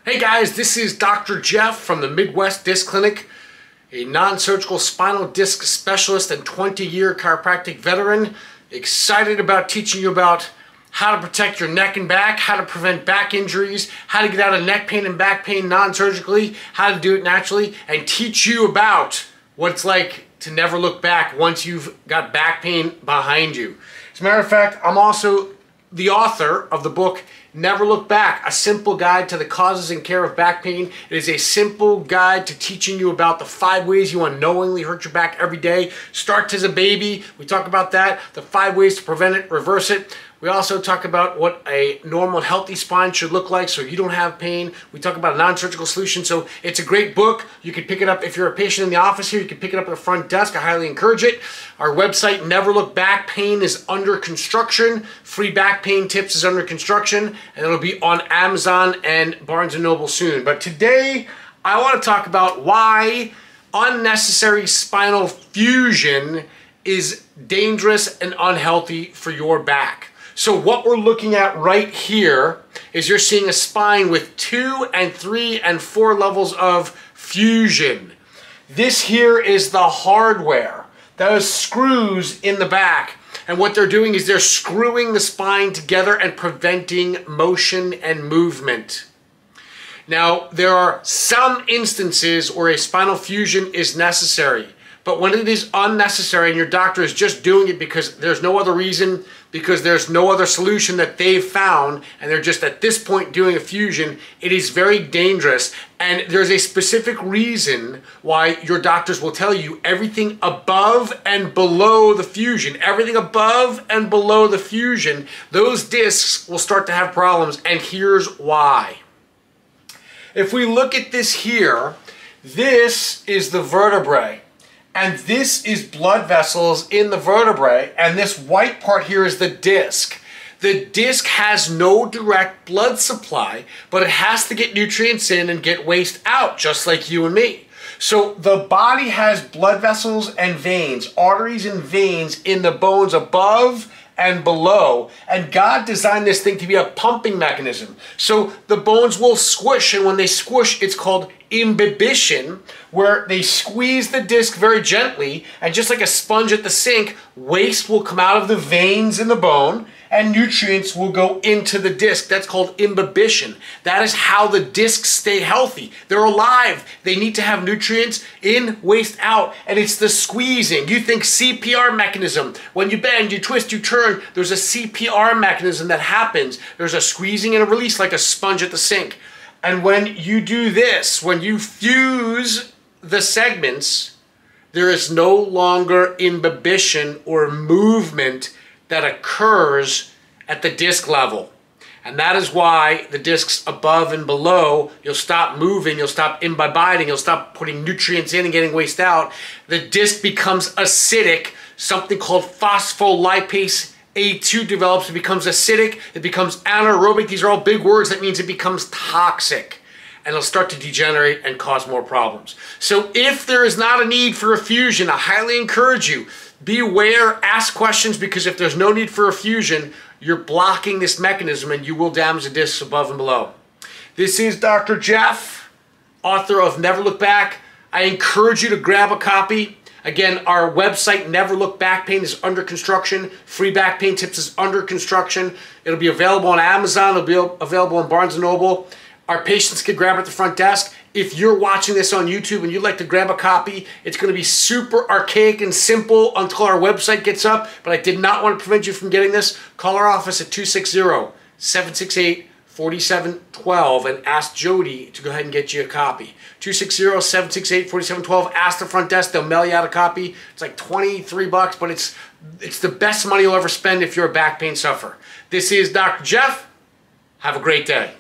Hey guys, this is Dr. Jeff from the Midwest Disc Clinic, a non-surgical spinal disc specialist and 20-year chiropractic veteran. Excited about teaching you about how to protect your neck and back, how to prevent back injuries, how to get out of neck pain and back pain non-surgically, how to do it naturally, and teach you about what it's like to never look back once you've got back pain behind you. As a matter of fact, I'm also the author of the book Never Look Back, a simple guide to the causes and care of back pain. It is a simple guide to teaching you about the 5 ways you unknowingly hurt your back every day. Starts as a baby. We talk about that. The 5 ways to prevent it, reverse it. We also talk about what a normal, healthy spine should look like so you don't have pain. We talk about a non-surgical solution. So it's a great book. You can pick it up if you're a patient in the office here. You can pick it up at the front desk. I highly encourage it. Our website, Never Look Back Pain, is under construction. Free back pain tips is under construction. And it'll be on Amazon and Barnes & Noble soon. But today, I want to talk about why unnecessary spinal fusion is dangerous and unhealthy for your back. So what we're looking at right here is you're seeing a spine with 2 and 3 and 4 levels of fusion. This here is the hardware. Those screws in the back. And what they're doing is they're screwing the spine together and preventing motion and movement. Now, there are some instances where a spinal fusion is necessary. But when it is unnecessary and your doctor is just doing it because there's no other reason, because there's no other solution that they've found, and they're just at this point doing a fusion, it is very dangerous. And there's a specific reason why your doctors will tell you everything above and below the fusion, everything above and below the fusion, those discs will start to have problems, and here's why. If we look at this here, this is the vertebrae. And this is blood vessels in the vertebrae, and this white part here is the disc. The disc has no direct blood supply, but it has to get nutrients in and get waste out, just like you and me. So the body has blood vessels and veins, arteries and veins in the bones above and below, and God designed this thing to be a pumping mechanism. So the bones will squish, and when they squish, it's called imbibition, where they squeeze the disc very gently, and just like a sponge at the sink, waste will come out of the veins in the bone, and nutrients will go into the disc. That's called imbibition. That is how the discs stay healthy. They're alive. They need to have nutrients in, waste out, and it's the squeezing. You think CPR mechanism. When you bend, you twist, you turn, there's a CPR mechanism that happens. There's a squeezing and a release like a sponge at the sink. And when you do this, when you fuse the segments, there is no longer imbibition or movement that occurs at the disc level. And that is why the discs above and below, you'll stop moving, you'll stop imbibing, you'll stop putting nutrients in and getting waste out. The disc becomes acidic, something called phospholipase A2 develops, it becomes acidic, it becomes anaerobic. These are all big words. That means it becomes toxic, and it'll start to degenerate and cause more problems. So if there is not a need for a fusion, I highly encourage you, be aware, ask questions, because if there's no need for a fusion, you're blocking this mechanism and you will damage the discs above and below. This is Dr. Jeff, author of Never Look Back. I encourage you to grab a copy. Again, our website, Never Look Back Pain, is under construction. Free back pain tips is under construction. It'll be available on Amazon. It'll be available on Barnes & Noble. Our patients can grab it at the front desk. If you're watching this on YouTube and you'd like to grab a copy, it's going to be super archaic and simple until our website gets up, but I did not want to prevent you from getting this. Call our office at 260-768-4712 and ask Jody to go ahead and get you a copy. 260-768-4712. Ask the front desk. They'll mail you out a copy. It's like 23 bucks, but it's the best money you'll ever spend if you're a back pain sufferer. This is Dr. Jeff. Have a great day.